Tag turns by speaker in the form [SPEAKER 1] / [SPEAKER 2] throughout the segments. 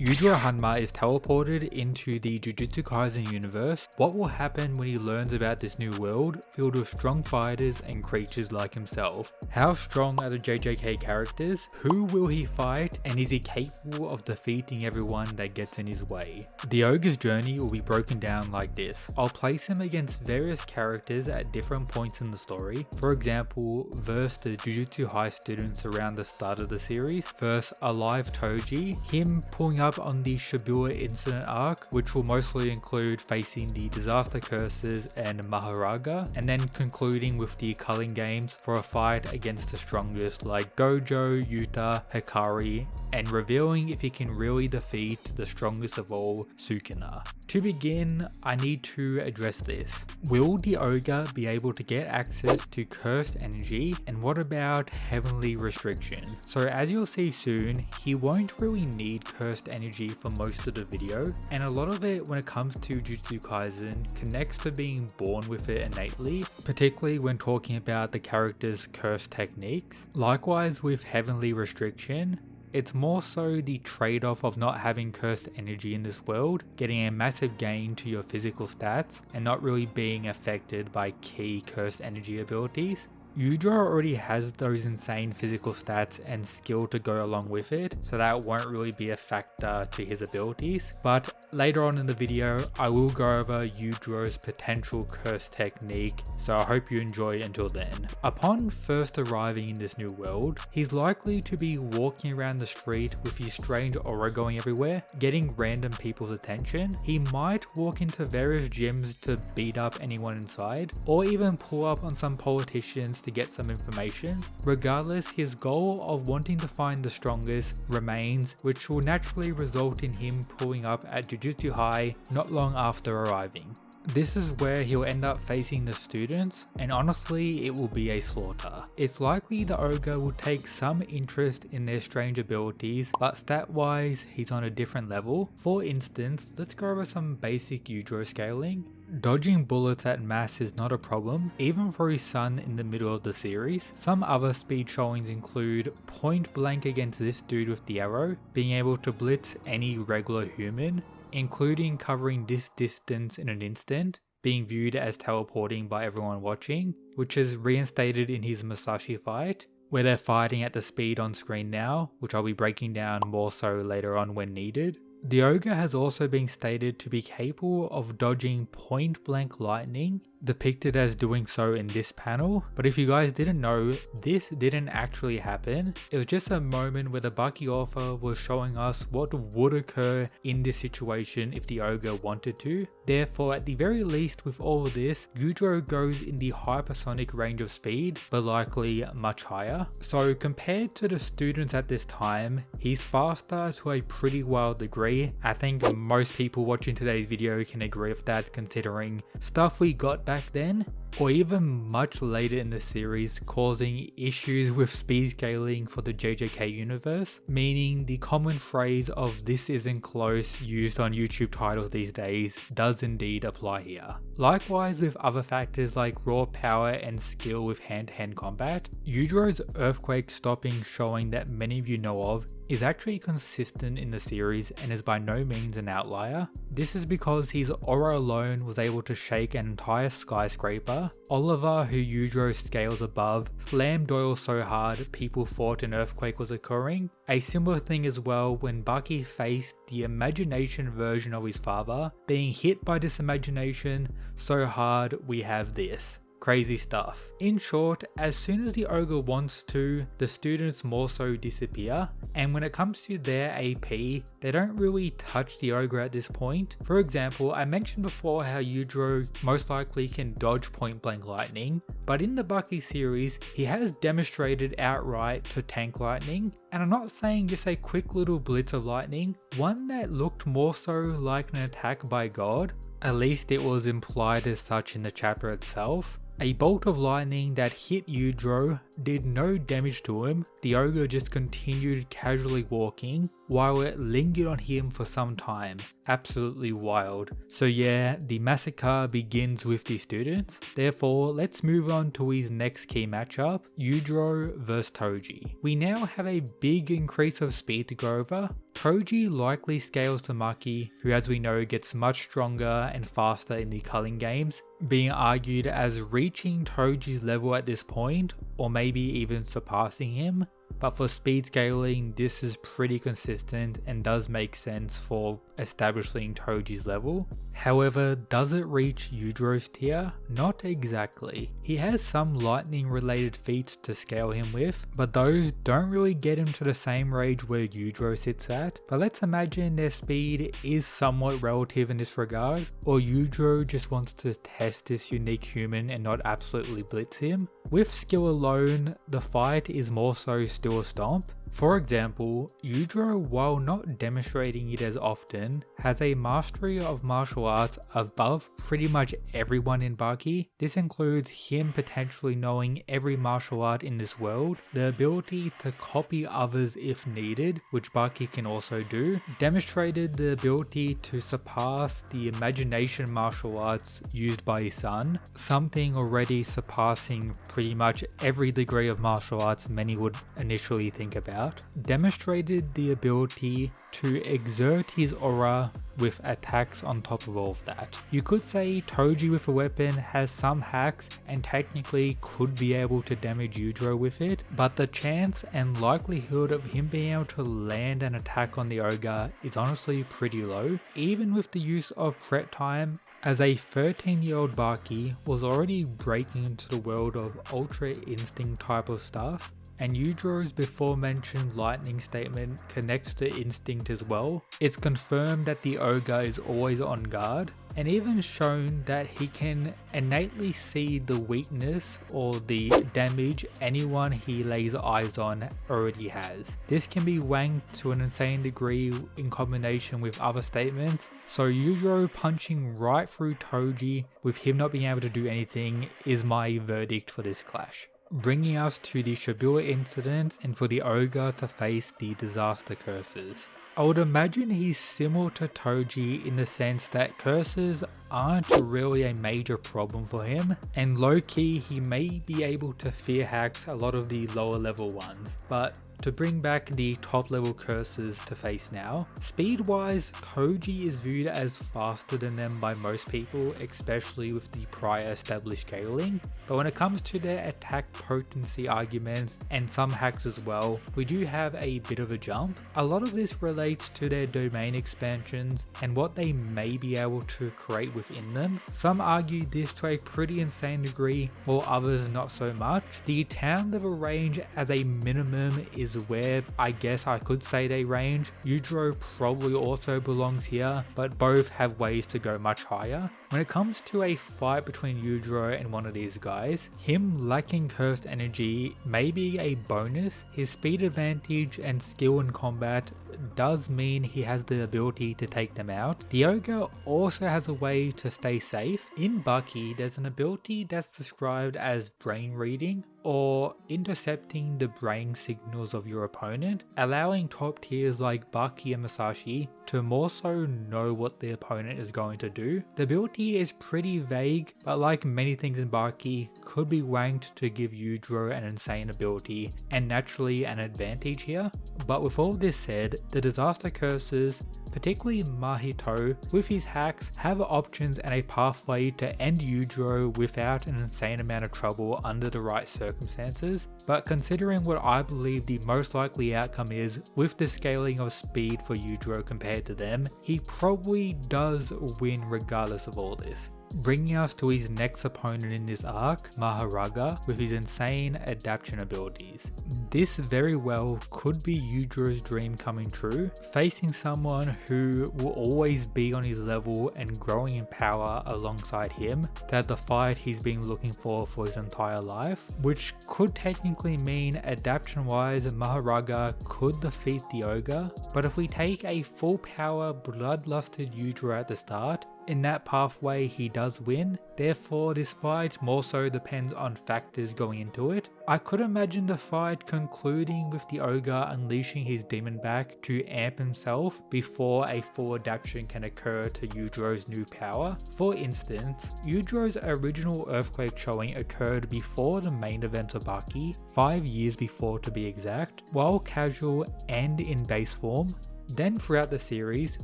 [SPEAKER 1] Yujiro Hanma is teleported into the Jujutsu Kaisen universe. What will happen when he learns about this new world filled with strong fighters and creatures like himself? How strong are the JJK characters? Who will he fight, and is he capable of defeating everyone that gets in his way? The ogre's journey will be broken down like this. I'll place him against various characters at different points in the story. For example, versus the Jujutsu High students around the start of the series, versus Alive Toji, him pulling up on the Shibuya incident arc, which will mostly include facing the Disaster Curses and Maharaga, and then concluding with the Culling Games for a fight against the strongest like Gojo, Yuta, Hikari, and revealing if he can really defeat the strongest of all, Sukuna. To begin, I need to address this. Will the ogre be able to get access to cursed energy, and what about heavenly restriction? So as you'll see soon, he won't really need cursed energy for most of the video, and a lot of it when it comes to Jujutsu Kaisen connects to being born with it innately, particularly when talking about the character's cursed techniques. Likewise with heavenly restriction, it's more so the trade-off of not having cursed energy in this world, getting a massive gain to your physical stats, and not really being affected by key cursed energy abilities. Yujiro already has those insane physical stats and skill to go along with it, so that won't really be a factor to his abilities. But later on in the video, I will go over Yujiro's potential curse technique, so I hope you enjoy until then. Upon first arriving in this new world, he's likely to be walking around the street with his strange aura going everywhere, getting random people's attention. He might walk into various gyms to beat up anyone inside, or even pull up on some politicians to get some information. Regardless, his goal of wanting to find the strongest remains, which will naturally result in him pulling up at Jujutsu High not long after arriving. This is where he'll end up facing the students, and honestly it will be a slaughter. It's likely the ogre will take some interest in their strange abilities, but stat wise he's on a different level. For instance, let's go over some basic Yujiro scaling. Dodging bullets at mass is not a problem, even for his son in the middle of the series. Some other speed showings include point blank against this dude with the arrow, being able to blitz any regular human, including covering this distance in an instant, being viewed as teleporting by everyone watching, which is reinstated in his Musashi fight, where they're fighting at the speed on screen now, which I'll be breaking down more so later on when needed. The ogre has also been stated to be capable of dodging point blank lightning, depicted as doing so in this panel, but if you guys didn't know, this didn't actually happen. It was just a moment where the Baki author was showing us what would occur in this situation if the ogre wanted to. Therefore, at the very least with all of this, Yujiro goes in the hypersonic range of speed, but likely much higher. So compared to the students at this time, he's faster to a pretty wild degree. I think most people watching today's video can agree with that, considering stuff we got back then, or even much later in the series, causing issues with speed scaling for the JJK universe, meaning the common phrase of "this isn't close" used on YouTube titles these days does indeed apply here. Likewise with other factors like raw power and skill with hand-to-hand combat, Yujiro's earthquake stopping showing that many of you know of is actually consistent in the series and is by no means an outlier. This is because his aura alone was able to shake an entire skyscraper. Oliver, who Yujiro scales above, slammed Doyle so hard people thought an earthquake was occurring. A similar thing as well when Baki faced the imagination version of his father, being hit by this imagination so hard we have this. Crazy stuff. In short, as soon as the ogre wants to, the students more so disappear, and when it comes to their AP, they don't really touch the ogre at this point. For example, I mentioned before how Yujiro most likely can dodge point blank lightning, but in the Baki series, he has demonstrated outright to tank lightning, and I'm not saying just a quick little blitz of lightning, one that looked more so like an attack by God, at least it was implied as such in the chapter itself. A bolt of lightning that hit Yujiro did no damage to him. The ogre just continued casually walking while it lingered on him for some time. Absolutely wild. So yeah, the massacre begins with the students. Therefore, let's move on to his next key matchup, Yujiro vs Toji. We now have a big increase of speed to go over. Toji likely scales to Maki, who as we know gets much stronger and faster in the culling games, being argued as reaching Toji's level at this point, or maybe even surpassing him. But for speed scaling, this is pretty consistent and does make sense for establishing Toji's level. However, does it reach Yujiro's tier? Not exactly. He has some lightning related feats to scale him with, but those don't really get him to the same range where Yujiro sits at. But let's imagine their speed is somewhat relative in this regard, or Yujiro just wants to test this unique human and not absolutely blitz him. With skill alone, the fight is more so still a stomp. For example, Yujiro, while not demonstrating it as often, has a mastery of martial arts above pretty much everyone in Baki. This includes him potentially knowing every martial art in this world, the ability to copy others if needed, which Baki can also do, demonstrated the ability to surpass the imagination martial arts used by his son, something already surpassing pretty much every degree of martial arts many would initially think about. Demonstrated the ability to exert his aura with attacks on top of all of that. You could say Toji with a weapon has some hacks and technically could be able to damage Yujiro with it, but the chance and likelihood of him being able to land an attack on the ogre is honestly pretty low. Even with the use of prep time, as a 13-year-old Baki was already breaking into the world of Ultra Instinct type of stuff, and Yujiro's before mentioned lightning statement connects to instinct as well. It's confirmed that the ogre is always on guard, and even shown that he can innately see the weakness or the damage anyone he lays eyes on already has. This can be wanked to an insane degree in combination with other statements, so Yujiro punching right through Toji with him not being able to do anything is my verdict for this clash. Bringing us to the Shibuya incident and for the ogre to face the disaster curses. I would imagine he's similar to Toji in the sense that curses aren't really a major problem for him, and low-key he may be able to fear hacks a lot of the lower level ones, but to bring back the top level curses to face now. Speed wise, Toji is viewed as faster than them by most people, especially with the prior established scaling. But when it comes to their attack potency arguments and some hacks as well, we do have a bit of a jump. A lot of this relates to their domain expansions and what they may be able to create within them. Some argue this to a pretty insane degree, while others not so much. The town level range as a minimum is where I guess I could say they range. Yujiro probably also belongs here, but both have ways to go much higher. When it comes to a fight between Yujiro and one of these guys, him lacking cursed energy may be a bonus. His speed advantage and skill in combat does mean he has the ability to take them out. The ogre also has a way to stay safe. In Baki, there's an ability that's described as brain reading, or intercepting the brain signals of your opponent, allowing top tiers like Baki and Masashi to more so know what the opponent is going to do. The ability is pretty vague, but like many things in Baki, could be wanked to give Yujiro an insane ability and naturally an advantage here. But with all this said, the disaster curses, particularly Mahito, with his hacks, have options and a pathway to end Yujiro without an insane amount of trouble under the right circumstances. But considering what I believe the most likely outcome is, with the scaling of speed for Yujiro compared to them, he probably does win regardless of all this. Bringing us to his next opponent in this arc, Mahoraga, with his insane adaptation abilities. This very well could be Yujiro's dream coming true, facing someone who will always be on his level and growing in power alongside him, to have the fight he's been looking for his entire life, which could technically mean adaptation wise Mahoraga could defeat the ogre. But if we take a full power bloodlusted Yujiro at the start, in that pathway he does win, therefore this fight more so depends on factors going into it. I could imagine the fight concluding with the ogre unleashing his demon back to amp himself before a full adaptation can occur to Yujiro's new power. For instance, Yujiro's original earthquake showing occurred before the main event of Baki, 5 years before to be exact. While casual and in base form, Then throughout the series,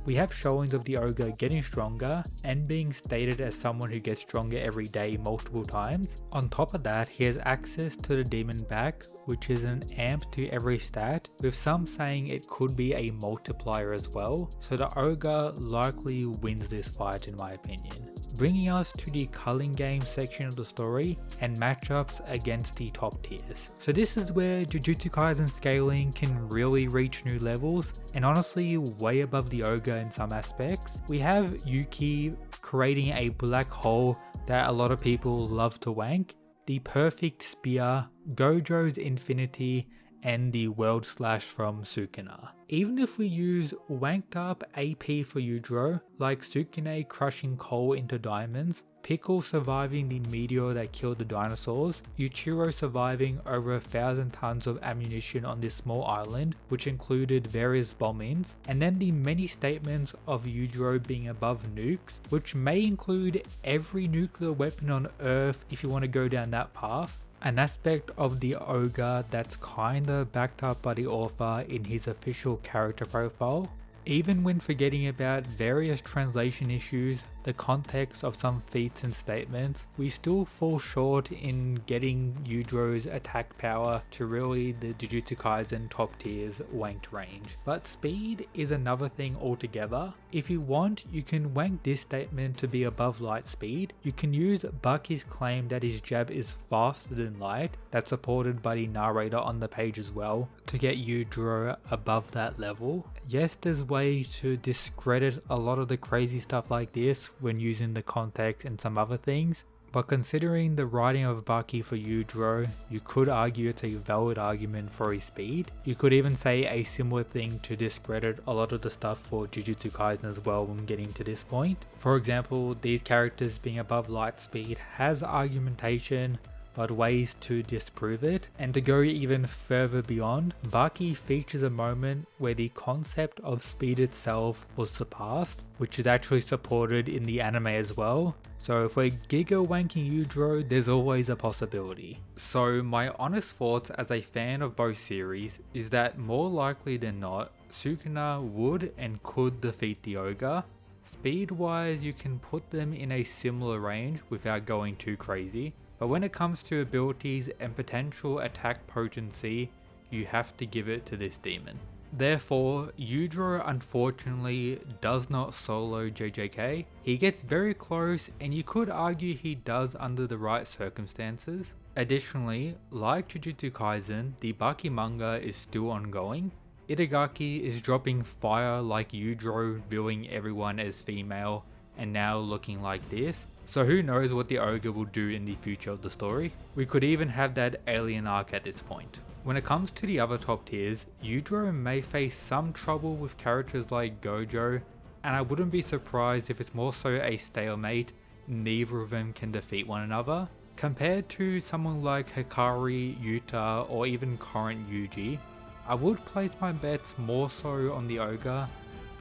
[SPEAKER 1] we have showings of the ogre getting stronger and being stated as someone who gets stronger every day multiple times. On top of that, he has access to the demon back, which is an amp to every stat, with some saying it could be a multiplier as well, so the ogre likely wins this fight in my opinion. Bringing us to the culling game section of the story and matchups against the top tiers. So this is where Jujutsu Kaisen scaling can really reach new levels, and honestly way above the ogre in some aspects. We have Yuki creating a black hole that a lot of people love to wank, the perfect spear, Gojo's infinity, and the world slash from Sukuna. Even if we use wanked up AP for Yujiro, like Sukune crushing coal into diamonds, Pickle surviving the meteor that killed the dinosaurs, Yuichiro surviving over 1,000 tons of ammunition on this small island, which included various bombings, and then the many statements of Yujiro being above nukes, which may include every nuclear weapon on Earth if you want to go down that path. An aspect of the ogre that's kinda backed up by the author in his official character profile. Even when forgetting about various translation issues, the context of some feats and statements, we still fall short in getting Yujiro's attack power to really the Jujutsu Kaisen top tier's wanked range. But speed is another thing altogether. If you want, you can wank this statement to be above light speed. You can use Bucky's claim that his jab is faster than light, that's supported by the narrator on the page as well, to get Yujiro above that level. Yes, there's way to discredit a lot of the crazy stuff like this when using the context and some other things, but considering the writing of Baki for Yujiro, you could argue it's a valid argument for his speed. You could even say a similar thing to discredit a lot of the stuff for Jujutsu Kaisen as well when getting to this point. For example, these characters being above light speed has argumentation, but ways to disprove it. And to go even further beyond, Baki features a moment where the concept of speed itself was surpassed, which is actually supported in the anime as well. So if we're giga wanking Yujiro, there's always a possibility. So my honest thoughts as a fan of both series is that more likely than not, Sukuna would and could defeat the ogre. Speed wise, you can put them in a similar range without going too crazy. But when it comes to abilities and potential attack potency, you have to give it to this demon. Therefore, Yujiro unfortunately does not solo JJK. He gets very close, and you could argue he does under the right circumstances. Additionally, like Jujutsu Kaisen, the Baki manga is still ongoing. Itagaki is dropping fire like Yujiro, viewing everyone as female, and now looking like this. So who knows what the ogre will do in the future of the story. We could even have that alien arc at this point. When it comes to the other top tiers, Yujiro may face some trouble with characters like Gojo, and I wouldn't be surprised if it's more so a stalemate, neither of them can defeat one another. Compared to someone like Hikari, Yuta, or even current Yuji, I would place my bets more so on the ogre.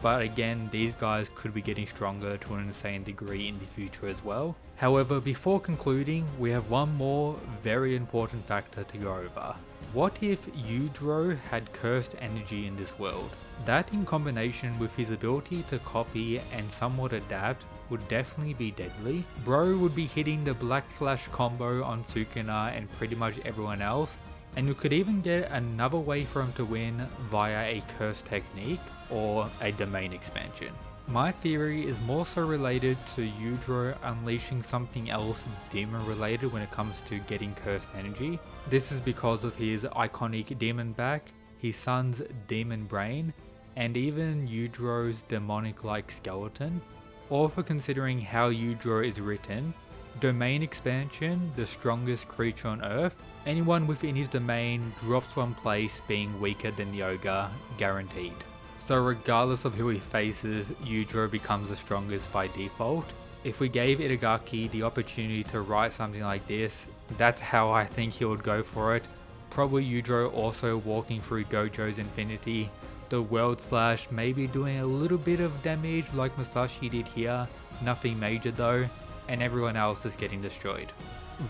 [SPEAKER 1] But again, these guys could be getting stronger to an insane degree in the future as well. However, before concluding, we have one more very important factor to go over. What if Yujiro had cursed energy in this world? That in combination with his ability to copy and somewhat adapt would definitely be deadly. Bro would be hitting the Black Flash combo on Sukuna and pretty much everyone else, and you could even get another way for him to win via a curse technique or a domain expansion. My theory is more so related to Yujiro unleashing something else demon related when it comes to getting cursed energy. This is because of his iconic demon back, his son's demon brain, and even Yujiro's demonic like skeleton. Or for considering how Yujiro is written, domain expansion, the strongest creature on Earth, anyone within his domain drops one place being weaker than the ogre, guaranteed. So regardless of who he faces, Yujiro becomes the strongest by default. If we gave Itagaki the opportunity to write something like this, that's how I think he would go for it. Probably Yujiro also walking through Gojo's infinity, the world slash maybe doing a little bit of damage like Masashi did here, nothing major though, and everyone else is getting destroyed.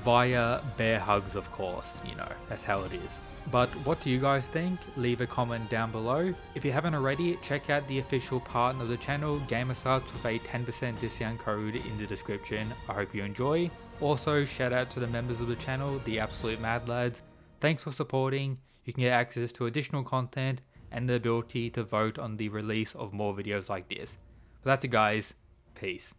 [SPEAKER 1] Via bear hugs of course, you know, that's how it is. But what do you guys think? Leave a comment down below. If you haven't already, check out the official partner of the channel, Gamerstarts, with a 10% discount code in the description. I hope you enjoy. Also, shout out to the members of the channel, the absolute mad lads. Thanks for supporting. You can get access to additional content and the ability to vote on the release of more videos like this. But that's it guys, peace.